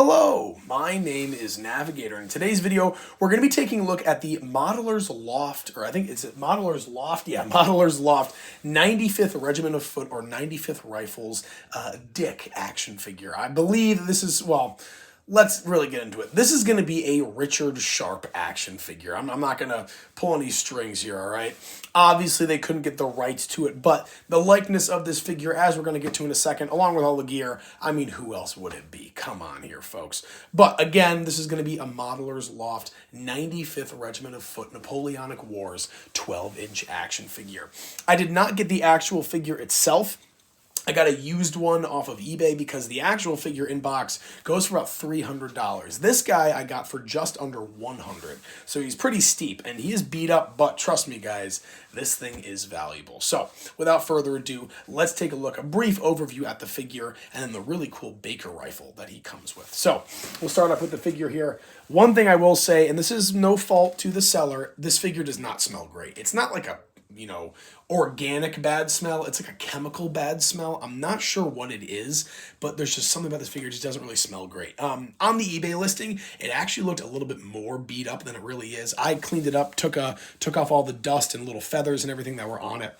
Hello, my name is Navigator. In today's video, we're going to be taking a look at the Modeler's Loft, or I think it's Modeler's Loft, yeah, Modeler's Loft 95th Regiment of Foot or 95th Rifles Dick action figure. I believe this is, well, let's really get into it. This is going to be a Richard Sharpe action figure. I'm not going to pull any strings here, all right? Obviously, they couldn't get the rights to it, but the likeness of this figure, as we're going to get to in a second, along with all the gear, I mean, who else would it be? Come on here, folks. But again, this is going to be a Modeler's Loft 95th Regiment of Foot Napoleonic Wars 12-inch action figure. I did not get the actual figure itself. I got a used one off of eBay because the actual figure in box goes for about $300. This guy I got for just under $100. So he's pretty steep and he is beat up, but trust me guys, this thing is valuable. So without further ado, let's take a look, a brief overview at the figure and then the really cool Baker rifle that he comes with. So we'll start off with the figure here. One thing I will say, and this is no fault to the seller, this figure does not smell great. It's not like a organic bad smell. It's like a chemical bad smell. I'm not sure what it is, but there's just something about this figure. It just doesn't really smell great. On the eBay listing, it actually looked a little bit more beat up than it really is. I cleaned it up, took off all the dust and little feathers and everything that were on it,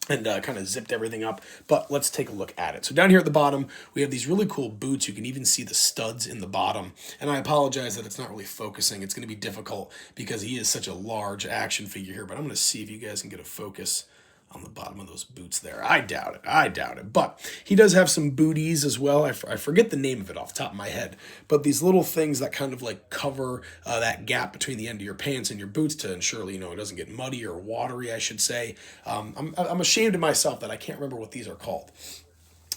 and kind of zipped everything up. But let's take a look at it. So down here at the bottom, we have these really cool boots. You can even see the studs in the bottom. And I apologize that it's not really focusing. It's going to be difficult because he is such a large action figure here. But I'm going to see if you guys can get a focus on the bottom of those boots there. I doubt it. But he does have some booties as well. I forget the name of it off the top of my head. But these little things that kind of like cover that gap between the end of your pants and your boots to ensure, it doesn't get muddy or watery, I should say. I'm ashamed of myself that I can't remember what these are called.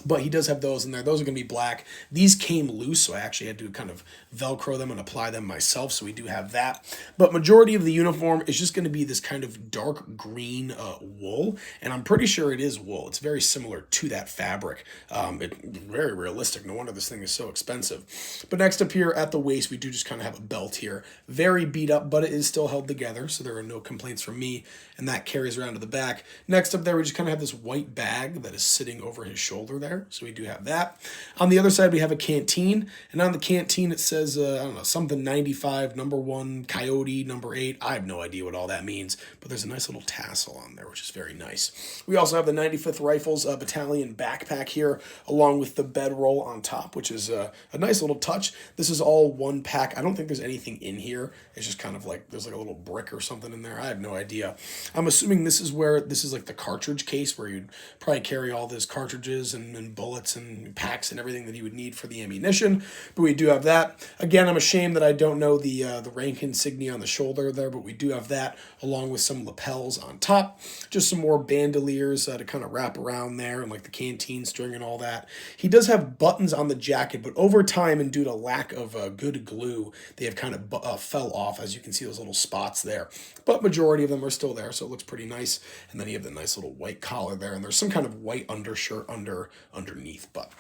But he does have those in there. Those are going to be black. These came loose, so I actually had to kind of Velcro them and apply them myself, so we do have that. But majority of the uniform is just going to be this kind of dark green wool, and I'm pretty sure it is wool. It's very similar to that fabric. It's very realistic. No wonder this thing is so expensive. But next up here at the waist, we do just kind of have a belt here. Very beat up, but it is still held together, so there are no complaints from me, and that carries around to the back. Next up there, we just kind of have this white bag that is sitting over his shoulder there. So we do have that. On the other side, we have a canteen. And on the canteen, it says, I don't know, something 95, number 1, coyote, number 8. I have no idea what all that means. But there's a nice little tassel on there, which is very nice. We also have the 95th Rifles Battalion backpack here, along with the bedroll on top, which is a nice little touch. This is all one pack. I don't think there's anything in here. It's just kind of like, there's like a little brick or something in there. I have no idea. I'm assuming this is like the cartridge case where you'd probably carry all those cartridges and bullets and packs and everything that you would need for the ammunition. But we do have that. Again, I'm ashamed that I don't know the rank insignia on the shoulder there, but we do have that along with some lapels on top. Just some more bandoliers to kind of wrap around there and like the canteen string and all that. He does have buttons on the jacket, but over time and due to lack of good glue, they have kind of fell off. As you can see, those little spots there. But majority of them are still there, so it looks pretty nice. And then you have the nice little white collar there, and there's some kind of white undershirt underneath. But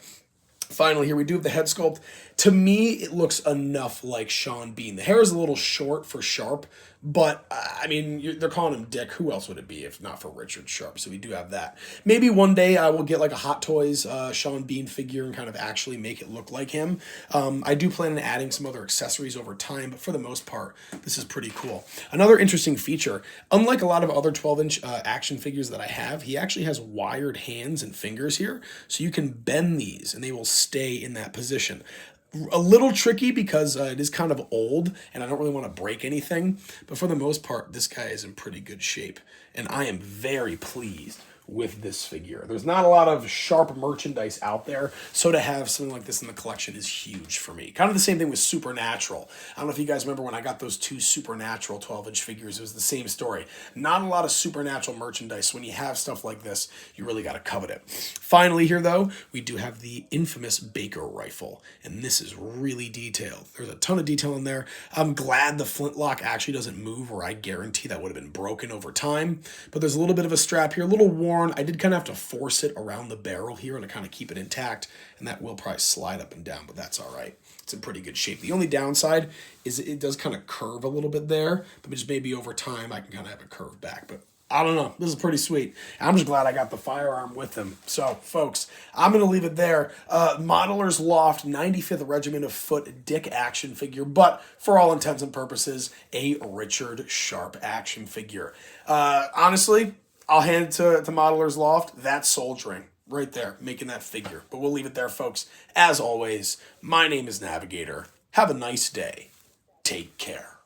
finally, here we do have the head sculpt. To me, it looks enough like Sean Bean. The hair is a little short for Sharpe, but I mean, they're calling him Dick. Who else would it be if not for Richard Sharpe? So we do have that. Maybe one day I will get like a Hot Toys Sean Bean figure and kind of actually make it look like him. I do plan on adding some other accessories over time, but for the most part, this is pretty cool. Another interesting feature, unlike a lot of other 12-inch action figures that I have, he actually has wired hands and fingers here, so you can bend these and they will stay in that position. A little tricky because it is kind of old and I don't really want to break anything, but for the most part, this guy is in pretty good shape and I am very pleased with this figure. There's not a lot of Sharpe merchandise out there, so to have something like this in the collection is huge for me. Kind of the same thing with Supernatural. I don't know if you guys remember when I got those 2 Supernatural 12-inch figures, it was the same story. Not a lot of Supernatural merchandise, so when you have stuff like this, you really got to covet it. Finally here though, we do have the infamous Baker rifle, and this is really detailed. There's a ton of detail in there. I'm glad the flintlock actually doesn't move, or I guarantee that would have been broken over time, but there's a little bit of a strap here, a little worn. I did kind of have to force it around the barrel here to kind of keep it intact, and that will probably slide up and down, but that's all right. It's in pretty good shape. The only downside is it does kind of curve a little bit there, but just maybe over time I can kind of have it curve back, but I don't know. This is pretty sweet. I'm just glad I got the firearm with him. So, folks, I'm going to leave it there. Modeler's Loft 95th Regiment of Foot Dick action figure, but for all intents and purposes, a Richard Sharpe action figure. Honestly, I'll hand it to Modeler's Loft. That's soldiering right there, making that figure. But we'll leave it there, folks. As always, my name is Navigator. Have a nice day. Take care.